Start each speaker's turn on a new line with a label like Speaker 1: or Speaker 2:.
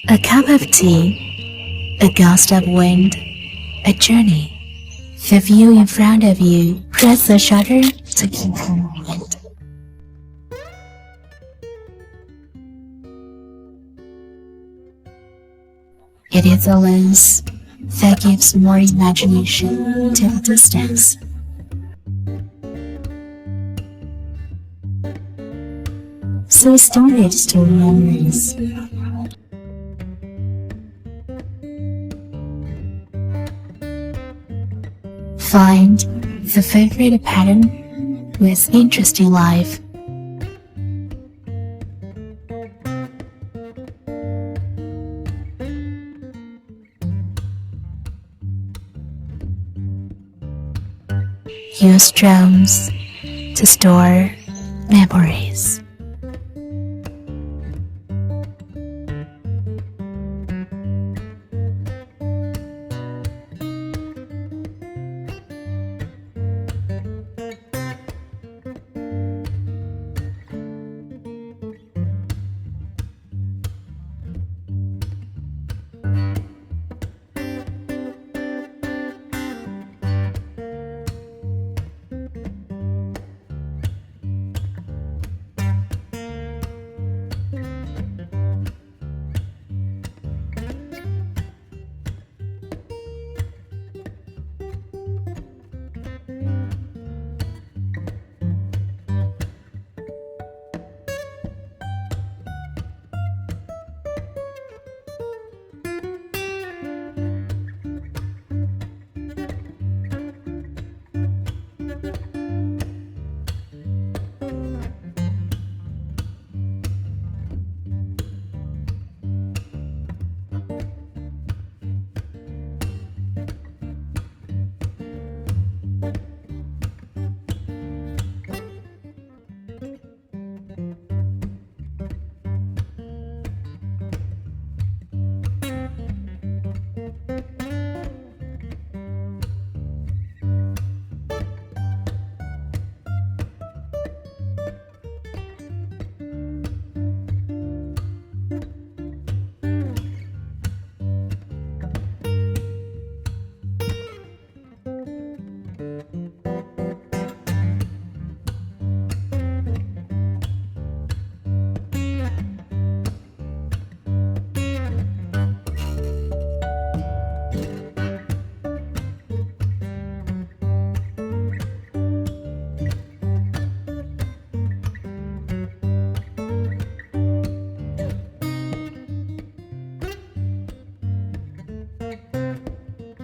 Speaker 1: A cup of tea, a gust of wind, a journey. The view in front of you, press the shutter to keep the moment. It is a lens that gives more imagination to the distance. So started story memories. Find the favorite pattern with interesting life. Use drones to store memories.